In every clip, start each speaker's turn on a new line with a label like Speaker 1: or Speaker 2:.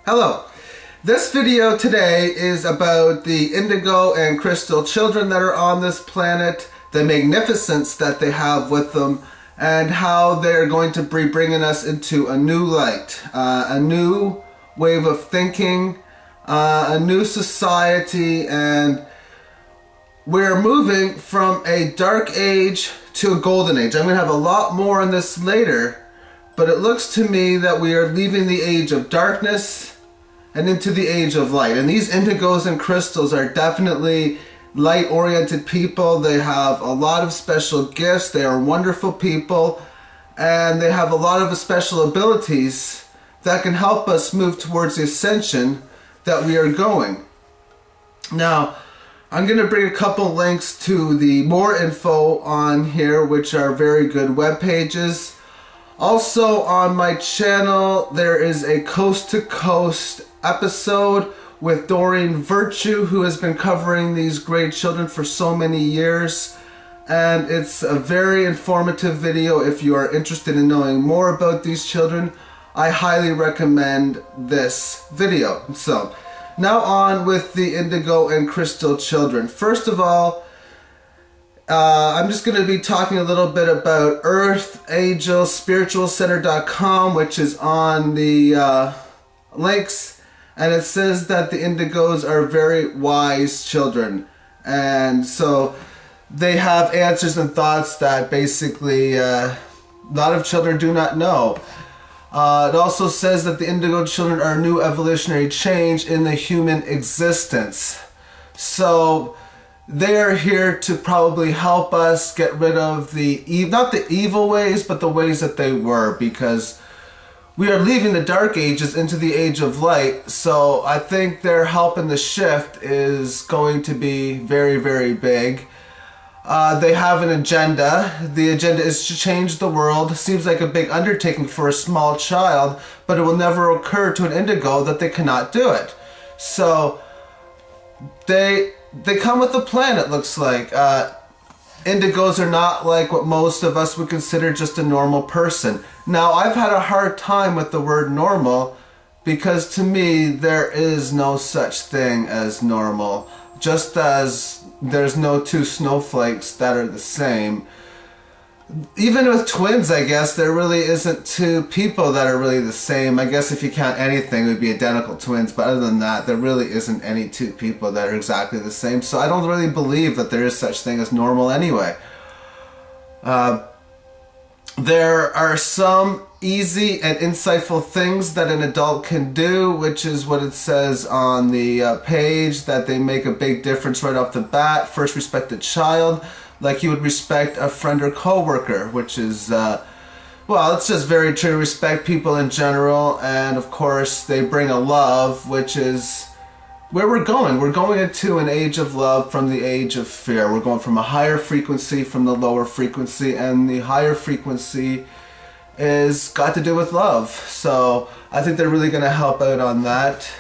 Speaker 1: Hello. This video today is about the indigo and crystal children that are on this planet, the magnificence that they have with them, and how they're going to be bringing us into a new light, a new wave of thinking, a new society, and we're moving from a dark age to a golden age. I'm going to have a lot more on this later, but it looks to me that we are leaving the age of darkness and into the age of light. And these indigos and crystals are definitely light-oriented people. They have a lot of special gifts. They are wonderful people, and they have a lot of special abilities that can help us move towards the ascension that we are going. Now, I'm going to bring a couple links to the more info on here, which are very good web pages. Also on my channel, there is a coast-to-coast episode with Doreen who has been covering these great children for so many years, and it's a very informative video. If you are interested in knowing more about these children, I highly recommend this video. So now on with the indigo and crystal children. First of all, I'm just going to be talking a little bit about EarthAngelSpiritualCenter.com, which is on the links. And it says that the indigos are very wise children. And so they have answers and thoughts that basically a lot of children do not know. It also says that the indigo children are a new evolutionary change in the human existence. So they are here to probably help us get rid of the, not the evil ways, but the ways that they were, because we are leaving the dark ages into the age of light. So I think their help in the shift is going to be very, very big. They have an agenda. The agenda is to change the world. It seems like a big undertaking for a small child, but it will never occur to an indigo that they cannot do it. So they come with a plan, it looks like. Indigos are not like what most of us would consider just a normal person. Now, I've had a hard time with the word normal, because to me there is no such thing as normal. Just as there's no two snowflakes that are the same. Even with twins, I guess, there really isn't two people that are really the same. I guess if you count anything, it would be identical twins. But other than that, there really isn't any two people that are exactly the same. So I don't really believe that there is such thing as normal anyway. There are some easy and insightful things that an adult can do, which is what it says on the page, that they make a big difference right off the bat. First, respect the child like you would respect a friend or co-worker, which is, well, it's just very true. Respect people in general, and of course they bring a love, which is where we're going. We're going into an age of love from the age of fear. We're going from a higher frequency from the lower frequency, and the higher frequency is got to do with love. So I think they're really going to help out on that.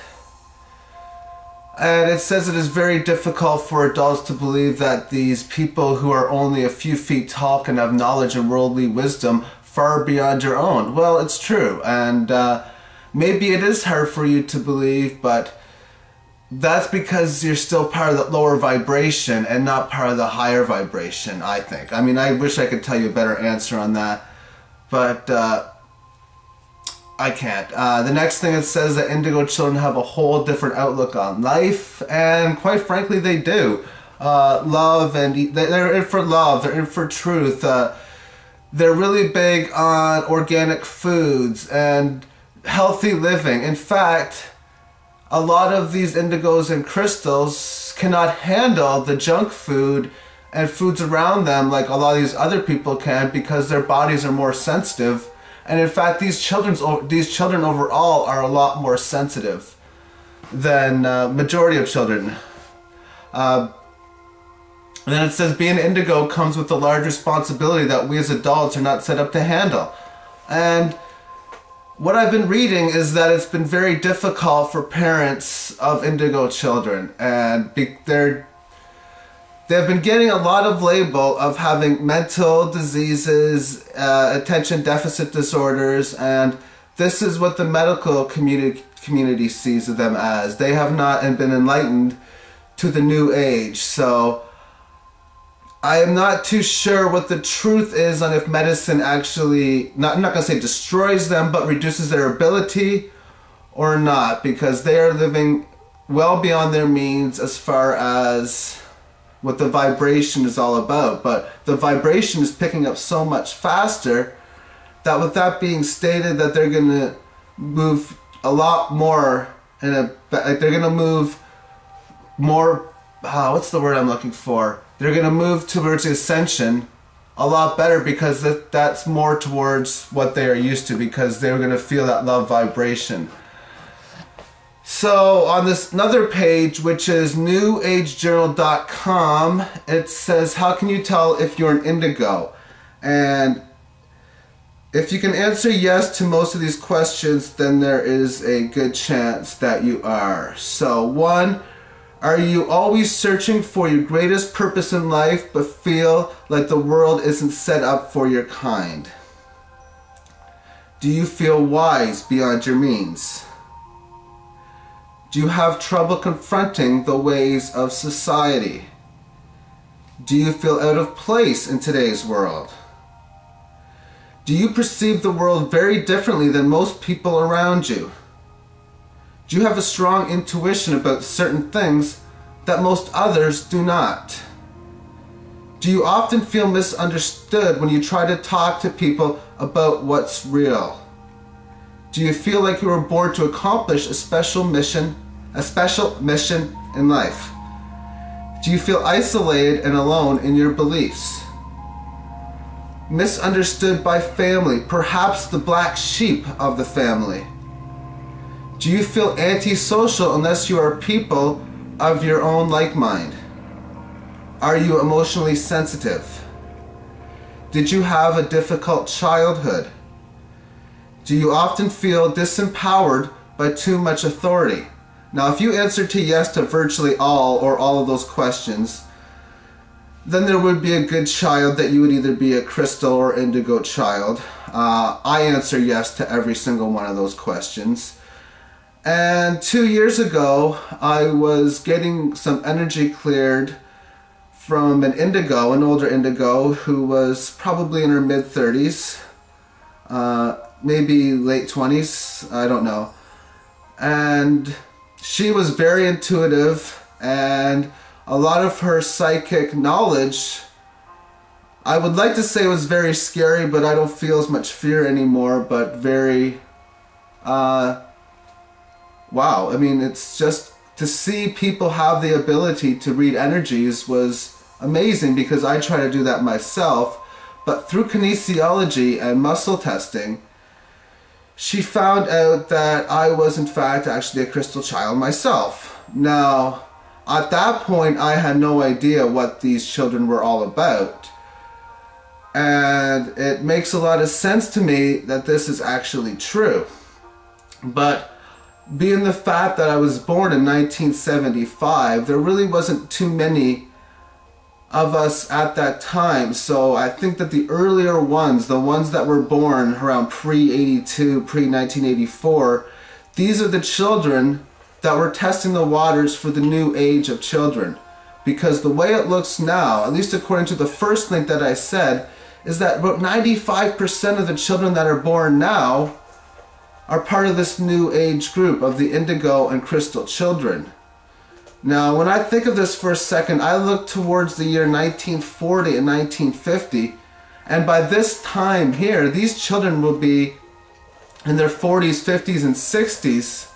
Speaker 1: And it says it is very difficult for adults to believe that these people who are only a few feet tall can have knowledge and worldly wisdom far beyond your own. Well, it's true, and maybe it is hard for you to believe, but that's because you're still part of the lower vibration and not part of the higher vibration, I think. I mean, I wish I could tell you a better answer on that, but I can't. The next thing it says that indigo children have a whole different outlook on life, and quite frankly they do. Love, and they're in for love, they're in for truth. They're really big on organic foods and healthy living. In fact, a lot of these indigos and crystals cannot handle the junk food and foods around them like a lot of these other people can, because their bodies are more sensitive. And in fact, these children overall are a lot more sensitive than majority of children. And then it says being indigo comes with a large responsibility that we as adults are not set up to handle. And what I've been reading is that it's been very difficult for parents of indigo children, and they've been getting a lot of label of having mental diseases, attention deficit disorders, and this is what the medical community community sees them as. They have not been enlightened to the new age. So I am not too sure what the truth is on if medicine actually, I'm not going to say destroys them, but reduces their ability or not, because they are living well beyond their means as far as what the vibration is all about. But the vibration is picking up so much faster that, with that being stated, that they're going to move a lot more they're going to move more, what's the word I'm looking for? They're going to move towards ascension a lot better, because that's more towards what they are used to, because they're going to feel that love vibration. So on this another page, which is newagejournal.com, it says, how can you tell if you're an indigo? And if you can answer yes to most of these questions, then there is a good chance that you are. So 1, are you always searching for your greatest purpose in life but feel like the world isn't set up for your kind? Do you feel wise beyond your means? Do you have trouble confronting the ways of society? Do you feel out of place in today's world? Do you perceive the world very differently than most people around you? Do you have a strong intuition about certain things that most others do not? Do you often feel misunderstood when you try to talk to people about what's real? Do you feel like you were born to accomplish a special mission in life? Do you feel isolated and alone in your beliefs? Misunderstood by family, perhaps the black sheep of the family? Do you feel antisocial unless you are people of your own like mind? Are you emotionally sensitive? Did you have a difficult childhood? Do you often feel disempowered by too much authority? Now, if you answer to yes to virtually all or all of those questions, then there would be a good child that you would either be a crystal or indigo child. I answer yes to every single one of those questions. And 2 years ago, I was getting some energy cleared from an indigo, an older indigo, who was probably in her mid-30s, maybe late 20s, I don't know. And she was very intuitive, and a lot of her psychic knowledge, I would like to say, was very scary, but I don't feel as much fear anymore, but very, wow. I mean, it's just to see people have the ability to read energies was amazing, because I try to do that myself. But through kinesiology and muscle testing, she found out that I was in fact actually a crystal child myself. Now, at that point, I had no idea what these children were all about. And it makes a lot of sense to me that this is actually true. But being the fact that I was born in 1975, there really wasn't too many of us at that time. So I think that the earlier ones, the ones that were born around pre-82, pre-1984, these are the children that were testing the waters for the new age of children. Because the way it looks now, at least according to the first link that I said, is that about 95% of the children that are born now are part of this new age group of the indigo and crystal children. Now, when I think of this for a second, I look towards the year 1940 and 1950, and by this time here, these children will be in their 40s, 50s, and 60s,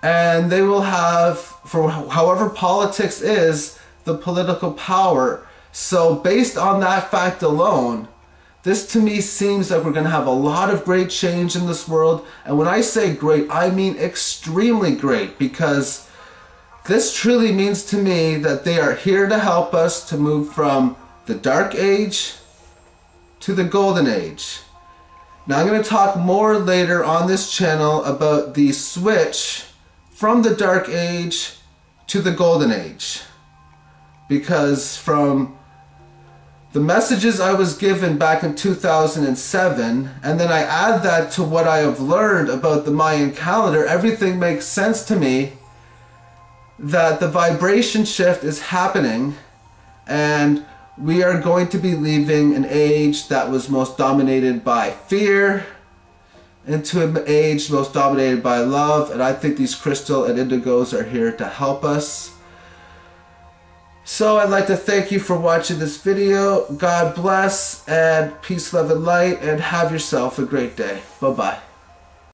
Speaker 1: and they will have, for however politics is, the political power. So based on that fact alone, this to me seems like we're going to have a lot of great change in this world. And when I say great, I mean extremely great, because this truly means to me that they are here to help us to move from the dark age to the golden age. Now, I'm going to talk more later on this channel about the switch from the dark age to the golden age. Because from the messages I was given back in 2007, and then I add that to what I have learned about the Mayan calendar, everything makes sense to me that the vibration shift is happening, and we are going to be leaving an age that was most dominated by fear into an age most dominated by love, and I think these crystal and indigos are here to help us. So I'd like to thank you for watching this video. God bless, and peace, love, and light, and have yourself a great day. Bye-bye.